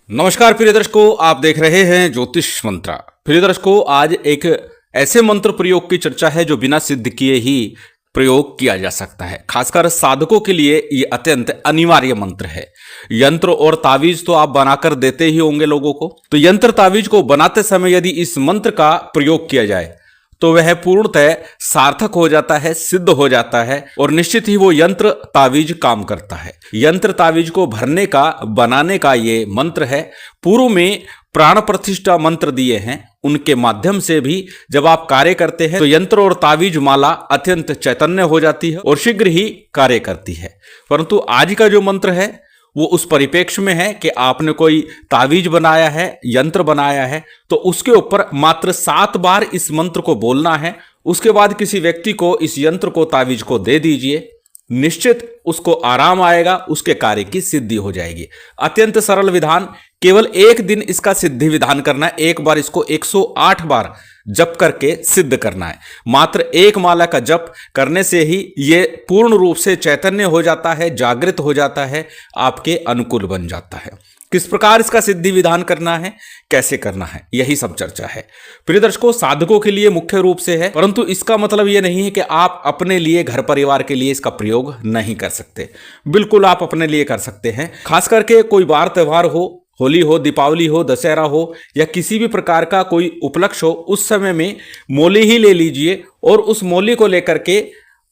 नमस्कार प्रिय दर्शकों, आप देख रहे हैं ज्योतिष मंत्रा। प्रिय दर्शकों, आज एक ऐसे मंत्र प्रयोग की चर्चा है जो बिना सिद्ध किए ही प्रयोग किया जा सकता है। खासकर साधकों के लिए ये अत्यंत अनिवार्य मंत्र है। यंत्र और तावीज तो आप बनाकर देते ही होंगे लोगों को, तो यंत्र तावीज को बनाते समय यदि इस मंत्र का प्रयोग किया जाए तो वह पूर्णतः सार्थक हो जाता है, सिद्ध हो जाता है और निश्चित ही वो यंत्र तावीज काम करता है। यंत्र तावीज को भरने का, बनाने का ये मंत्र है। पूर्व में प्राण प्रतिष्ठा मंत्र दिए हैं, उनके माध्यम से भी जब आप कार्य करते हैं तो यंत्र और तावीज माला अत्यंत चैतन्य हो जाती है और शीघ्र ही कार्य करती है। परंतु आज का जो मंत्र है वो उस परिप्रेक्ष्य में है कि आपने कोई तावीज बनाया है, यंत्र बनाया है, तो उसके ऊपर मात्र 7 बार इस मंत्र को बोलना है। उसके बाद किसी व्यक्ति को इस यंत्र को, तावीज को दे दीजिए, निश्चित उसको आराम आएगा, उसके कार्य की सिद्धि हो जाएगी। अत्यंत सरल विधान, केवल एक दिन इसका सिद्धि विधान करना है। एक बार इसको 108 बार जप करके सिद्ध करना है। मात्र एक माला का जप करने से ही ये पूर्ण रूप से चैतन्य हो जाता है, जागृत हो जाता है, आपके अनुकूल बन जाता है। किस प्रकार इसका सिद्धि विधान करना है, कैसे करना है, यही सब चर्चा है। प्रिय दर्शकों, साधकों के लिए मुख्य रूप से है, परंतु इसका मतलब यह नहीं है कि आप अपने लिए, घर परिवार के लिए इसका प्रयोग नहीं कर सकते। बिल्कुल आप अपने लिए कर सकते हैं। खास करके कोई बार त्योहार हो, होली हो, दीपावली हो, दशहरा हो या किसी भी प्रकार का कोई उपलक्ष्य हो, उस समय में मोली ही ले लीजिए और उस मोली को लेकर के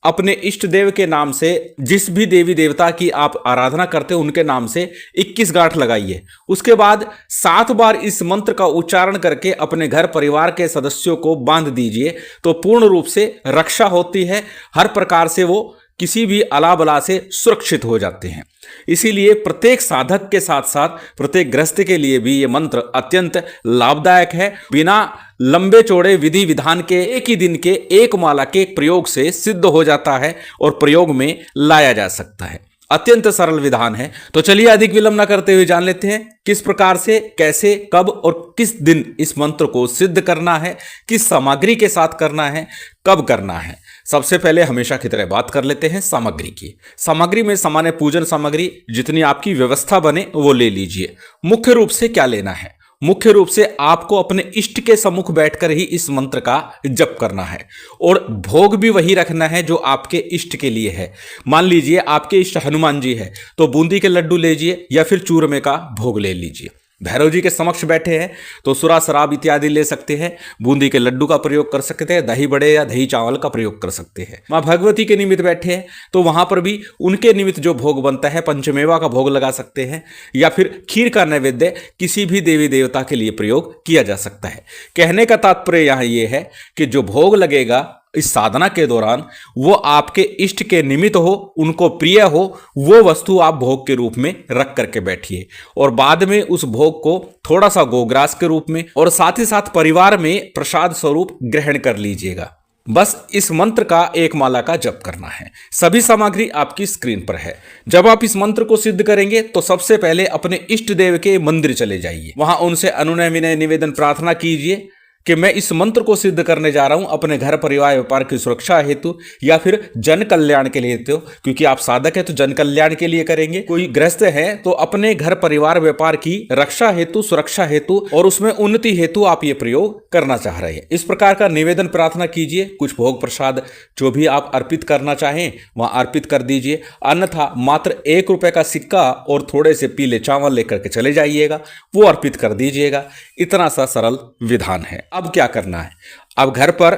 अपने इष्ट देव के नाम से, जिस भी देवी देवता की आप आराधना करते हो उनके नाम से 21 गांठ लगाइए। उसके बाद 7 बार इस मंत्र का उच्चारण करके अपने घर परिवार के सदस्यों को बांध दीजिए, तो पूर्ण रूप से रक्षा होती है। हर प्रकार से वो किसी भी अला बला से सुरक्षित हो जाते हैं। इसीलिए प्रत्येक साधक के साथ साथ प्रत्येक गृहस्थ के लिए भी ये मंत्र अत्यंत लाभदायक है। बिना लंबे चौड़े विधि विधान के एक ही दिन के एक माला के प्रयोग से सिद्ध हो जाता है और प्रयोग में लाया जा सकता है। अत्यंत सरल विधान है। तो चलिए अधिक विलंब न करते हुए जान लेते हैं किस प्रकार से, कैसे, कब और किस दिन इस मंत्र को सिद्ध करना है, किस सामग्री के साथ करना है, कब करना है। सबसे पहले हमेशा की तरह बात कर लेते हैं सामग्री की। सामग्री में सामान्य पूजन सामग्री जितनी आपकी व्यवस्था बने वो ले लीजिए। मुख्य रूप से क्या लेना है? मुख्य रूप से आपको अपने इष्ट के सम्मुख बैठकर ही इस मंत्र का जप करना है और भोग भी वही रखना है जो आपके इष्ट के लिए है। मान लीजिए आपके इष्ट हनुमान जी है तो बूंदी के लड्डू लीजिए या फिर चूरमे का भोग ले लीजिए। भैरव जी के समक्ष बैठे हैं तो सुरा शराब इत्यादि ले सकते हैं, बूंदी के लड्डू का प्रयोग कर सकते हैं, दही बड़े या दही चावल का प्रयोग कर सकते हैं। माँ भगवती के निमित्त बैठे हैं तो वहां पर भी उनके निमित्त जो भोग बनता है, पंचमेवा का भोग लगा सकते हैं या फिर खीर का नैवेद्य किसी भी देवी देवता के लिए प्रयोग किया जा सकता है। कहने का तात्पर्य यहाँ ये है कि जो भोग लगेगा इस साधना के दौरान वो आपके इष्ट के निमित्त हो, उनको प्रिय हो, वो वस्तु आप भोग के रूप में रख करके बैठिए और बाद में उस भोग को थोड़ा सा गोग्रास के रूप में और साथ ही साथ परिवार में प्रसाद स्वरूप ग्रहण कर लीजिएगा। बस इस मंत्र का एक माला का जप करना है। सभी सामग्री आपकी स्क्रीन पर है। जब आप इस मंत्र को सिद्ध करेंगे तो सबसे पहले अपने इष्ट देव के मंदिर चले जाइए, वहां उनसे अनुनय विनय निवेदन प्रार्थना कीजिए कि मैं इस मंत्र को सिद्ध करने जा रहा हूं अपने घर परिवार व्यापार की सुरक्षा हेतु या फिर जन कल्याण के लिए हेतु, क्योंकि आप साधक है तो जन कल्याण के लिए करेंगे। कोई गृहस्थ है तो अपने घर परिवार व्यापार की रक्षा हेतु, सुरक्षा हेतु और उसमें उन्नति हेतु आप ये प्रयोग करना चाह रहे हैं। इस प्रकार का निवेदन प्रार्थना कीजिए। कुछ भोग प्रसाद जो भी आप अर्पित करना चाहें वहां अर्पित कर दीजिए, अन्यथा मात्र 1 रुपए का सिक्का और थोड़े से पीले चावल लेकर के चले जाइएगा, वो अर्पित कर दीजिएगा। इतना सा सरल विधान है। अब क्या करना है? अब घर पर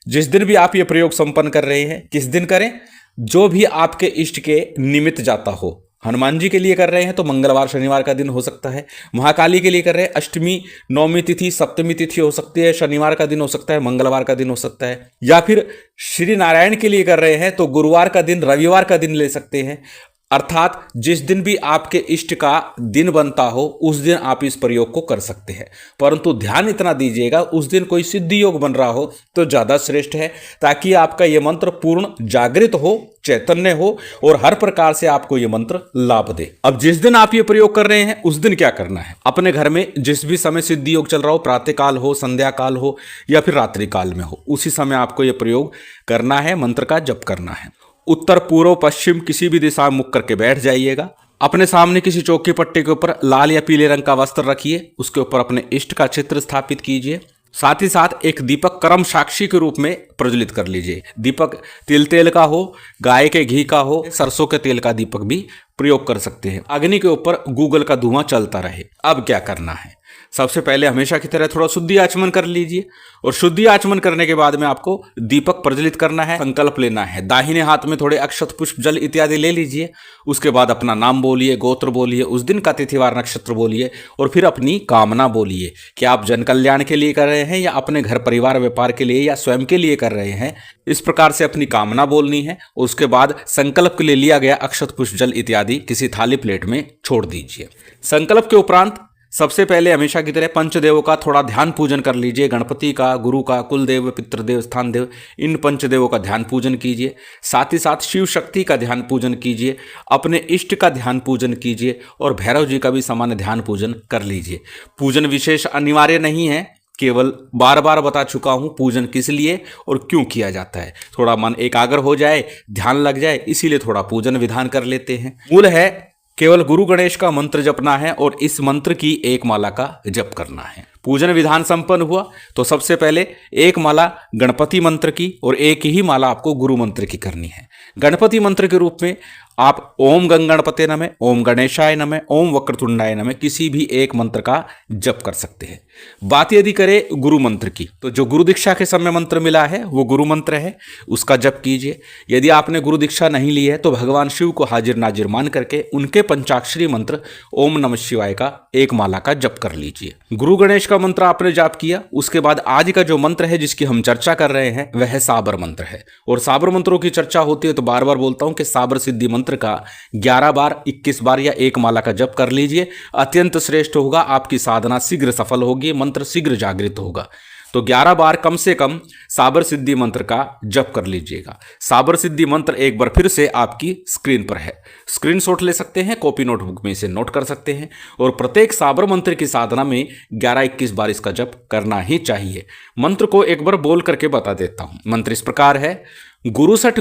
जिस दिन भी आप ये प्रयोग संपन्न कर रहे हैं, किस दिन करें? जो भी आपके इष्ट के निमित्त जाता हो। हनुमान जी के लिए कर रहे हैं तो मंगलवार शनिवार का दिन हो सकता है। महाकाली के लिए कर रहे हैं, अष्टमी, नौमी तिथि, सप्तमी तिथि हो सकती है, शनिवार का दिन हो सकता है, मंगलवार का दिन हो सकता है। या फिर श्री नारायण के लिए कर रहे हैं तो गुरुवार का दिन, रविवार का दिन ले सकते हैं। अर्थात जिस दिन भी आपके इष्ट का दिन बनता हो उस दिन आप इस प्रयोग को कर सकते हैं। परंतु ध्यान इतना दीजिएगा उस दिन कोई सिद्धि योग बन रहा हो तो ज़्यादा श्रेष्ठ है, ताकि आपका ये मंत्र पूर्ण जागृत हो, चैतन्य हो और हर प्रकार से आपको ये मंत्र लाभ दे। अब जिस दिन आप ये प्रयोग कर रहे हैं उस दिन क्या करना है? अपने घर में जिस भी समय सिद्धि योग चल रहा हो, प्रातः काल हो, संध्या काल हो या फिर रात्रि काल में हो, उसी समय आपको ये प्रयोग करना है, मंत्र का जप करना है। उत्तर, पूर्व, पश्चिम किसी भी दिशा में मुख करके बैठ जाइएगा। अपने सामने किसी चौकी पट्टी के ऊपर लाल या पीले रंग का वस्त्र रखिए, उसके ऊपर अपने इष्ट का चित्र स्थापित कीजिए। साथ ही साथ एक दीपक कर्म साक्षी के रूप में प्रज्वलित कर लीजिए। दीपक तिल तेल का हो, गाय के घी का हो, सरसों के तेल का दीपक भी प्रयोग कर सकते हैं। अग्नि के ऊपर गूगल का धुआं चलता रहे। अब क्या करना है, सबसे पहले हमेशा की तरह थोड़ा शुद्धि आचमन कर लीजिए और शुद्धि आचमन करने के बाद में आपको दीपक प्रज्वलित करना है, संकल्प लेना है। दाहिने हाथ में थोड़े अक्षत पुष्प जल इत्यादि ले लीजिए। उसके बाद अपना नाम बोलिए, गोत्र बोलिए, उस दिन का तिथिवार नक्षत्र बोलिए और फिर अपनी कामना बोलिए कि आप जन कल्याण के लिए कर रहे हैं या अपने घर परिवार व्यापार के लिए या स्वयं के लिए कर रहे हैं। इस प्रकार से अपनी कामना बोलनी है। उसके बाद संकल्प के लिए लिया गया अक्षत पुष्प जल इत्यादि किसी थाली प्लेट में छोड़ दीजिए। संकल्प के उपरांत सबसे पहले हमेशा की तरह पंचदेवों का थोड़ा ध्यान पूजन कर लीजिए। गणपति का, गुरु का, कुलदेव, पितृदेव, स्थान देव, इन पंचदेवों का ध्यान पूजन कीजिए। साथ ही साथ शिव शक्ति का ध्यान पूजन कीजिए, अपने इष्ट का ध्यान पूजन कीजिए और भैरव जी का भी सामान्य ध्यान पूजन कर लीजिए। पूजन विशेष अनिवार्य नहीं है, केवल बार बार बता चुका हूं पूजन किस लिए और क्यों किया जाता है। थोड़ा मन एकाग्र हो जाए, ध्यान लग जाए, इसीलिए थोड़ा पूजन विधान कर लेते हैं। मूल है केवल गुरु गणेश का मंत्र जपना है और इस मंत्र की एक माला का जप करना है। पूजन विधान संपन्न हुआ तो सबसे पहले एक माला गणपति मंत्र की और एक ही माला आपको गुरु मंत्र की करनी है। गणपति मंत्र के रूप में आप ओम गणपते नमः, ओम गणेशाय नमः, ओम वक्रतुंडाय नमः किसी भी एक मंत्र का जप कर सकते हैं। बात यदि करें गुरु मंत्र की, तो जो गुरु दीक्षा के समय मंत्र मिला है वो गुरु मंत्र है, उसका जप कीजिए। यदि आपने गुरु दीक्षा नहीं ली है तो भगवान शिव को हाजिर नाजिर मान करके उनके पंचाक्षरी मंत्र ओम नमः शिवाय का एक माला का जप कर लीजिए। गुरु गणेश का मंत्र आपने जाप किया, उसके बाद आज का जो मंत्र है जिसकी हम चर्चा कर रहे हैं वह साबर मंत्र है। और साबर मंत्रों की चर्चा होती है तो बार बार बोलता हूं कि साबर सिद्धि मंत्र का 11 बार, 21 बार या एक माला का जप कर लीजिए। अत्यंत श्रेष्ठ होगा, आपकी साधना शीघ्र सफल होगी, मंत्र शीघ्र जागृत होगा। तो 11 बार कम से कम साबर सिद्धि मंत्र का जप कर लीजिएगा। साबर सिद्धि मंत्र एक बार फिर से आपकी स्क्रीन पर है, स्क्रीनशॉट ले सकते हैं, कॉपी नोटबुक में इसे नोट कर सकते हैं। और प्रत्येक साबर मंत्र की साधना में 11-21 बार इसका जप करना ही चाहिए। मंत्र को एक बार बोल करके बता देता हूं। मंत्र इस प्रकार है, गुरु सठ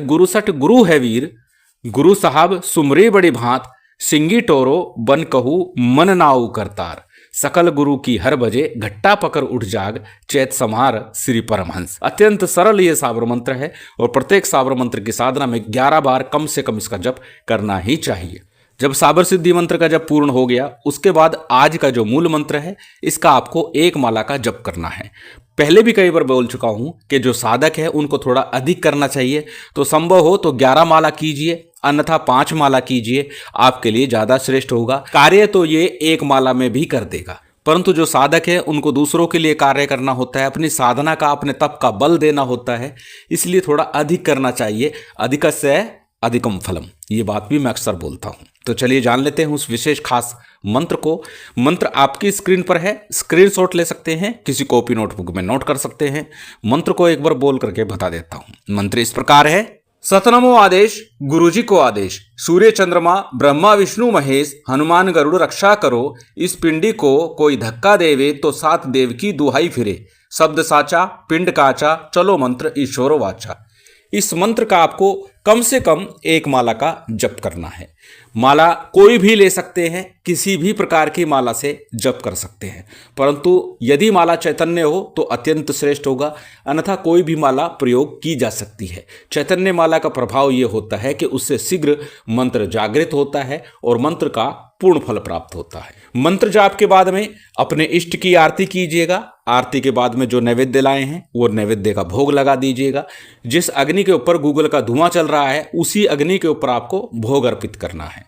गुरु है वीर, गुरु साहब सुमरे बड़ी भांत, सिंगी टोरो बन कहू मन नाऊ करतार, सकल गुरु की हर बजे घट्टा पकड़ उठ जाग, चैत समार श्री परमहंस। अत्यंत सरल ये साबर मंत्र है और प्रत्येक साबर मंत्र की साधना में 11 बार कम से कम इसका जप करना ही चाहिए। जब साबर सिद्धि मंत्र का जप पूर्ण हो गया उसके बाद आज का जो मूल मंत्र है इसका आपको एक माला का जप करना है। पहले भी कई बार बोल चुका हूं कि जो साधक है उनको थोड़ा अधिक करना चाहिए, तो संभव हो तो 11 माला कीजिए, अन्यथा 5 माला कीजिए, आपके लिए ज्यादा श्रेष्ठ होगा। कार्य तो ये एक माला में भी कर देगा, परंतु जो साधक है उनको दूसरों के लिए कार्य करना होता है, अपनी साधना का, अपने तप का बल देना होता है, इसलिए थोड़ा अधिक करना चाहिए। अधिकस्य अधिकम फलम, ये बात भी मैं अक्सर बोलता हूं। तो चलिए जान लेते हैं उस विशेष खास मंत्र को। मंत्र आपकी स्क्रीन पर है, स्क्रीनशॉट ले सकते हैं, किसी कॉपी नोटबुक में नोट कर सकते हैं। मंत्र को एक बार बोल करके बता देता हूं। मंत्र इस प्रकार है, सतनमो आदेश गुरुजी को आदेश, सूर्य चंद्रमा ब्रह्मा विष्णु महेश, हनुमान गरुड़ रक्षा करो, इस पिंडी को कोई धक्का देवे तो 7 देव की दुहाई फिरे, शब्द साचा पिंड काचा, चलो मंत्र ईश्वरो वाचा। इस मंत्र का आपको कम से कम एक माला का जप करना है। माला कोई भी ले सकते हैं, किसी भी प्रकार की माला से जप कर सकते हैं, परंतु यदि माला चैतन्य हो तो अत्यंत श्रेष्ठ होगा, अन्यथा कोई भी माला प्रयोग की जा सकती है। चैतन्य माला का प्रभाव ये होता है कि उससे शीघ्र मंत्र जागृत होता है और मंत्र का पूर्ण फल प्राप्त होता है। मंत्र जाप के बाद में अपने इष्ट की आरती कीजिएगा। आरती के बाद में जो नैवेद्य लाए हैं वो नैवेद्य का भोग लगा दीजिएगा। जिस अग्नि के ऊपर गूगल का धुआं चल रहा है उसी अग्नि के ऊपर आपको भोग अर्पित करना है।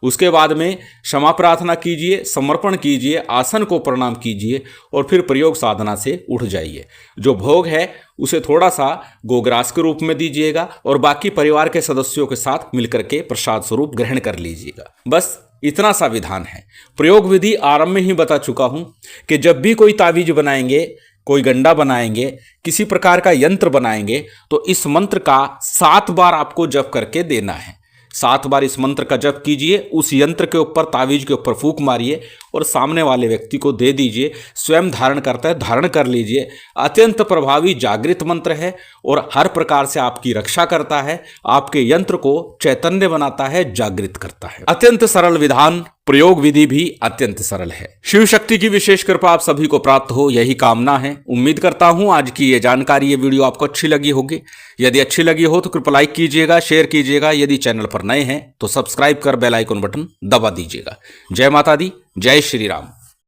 उसके बाद में क्षमा प्रार्थना कीजिए, समर्पण कीजिए, आसन को प्रणाम कीजिए और फिर प्रयोग साधना से उठ जाइए। जो भोग है उसे थोड़ा सा गोग्रास के रूप में दीजिएगा और बाकी परिवार के सदस्यों के साथ मिलकर के प्रसाद स्वरूप ग्रहण कर लीजिएगा। बस इतना सा विधान है। प्रयोग विधि आरंभ में ही बता चुका हूं कि जब भी कोई तावीज बनाएंगे, कोई गंडा बनाएंगे, किसी प्रकार का यंत्र बनाएंगे तो इस मंत्र का 7 बार आपको जप करके देना है। 7 बार इस मंत्र का जप कीजिए, उस यंत्र के ऊपर, तावीज के ऊपर फूंक मारिए और सामने वाले व्यक्ति को दे दीजिए। स्वयं धारण करता है, धारण कर लीजिए। अत्यंत प्रभावी जागृत मंत्र है और हर प्रकार से आपकी रक्षा करता है, आपके यंत्र को चैतन्य बनाता है, जागृत करता है। अत्यंत सरल विधान, प्रयोग विधि भी अत्यंत सरल है। शिव शक्ति की विशेष कृपा आप सभी को प्राप्त हो, यही कामना है। उम्मीद करता हूं आज की ये जानकारी, ये वीडियो आपको अच्छी लगी होगी। यदि अच्छी लगी हो तो कृपया लाइक कीजिएगा, शेयर कीजिएगा। यदि चैनल पर नए हैं तो सब्सक्राइब कर बेल आइकन बटन दबा दीजिएगा। जय माता दी, जय श्री राम।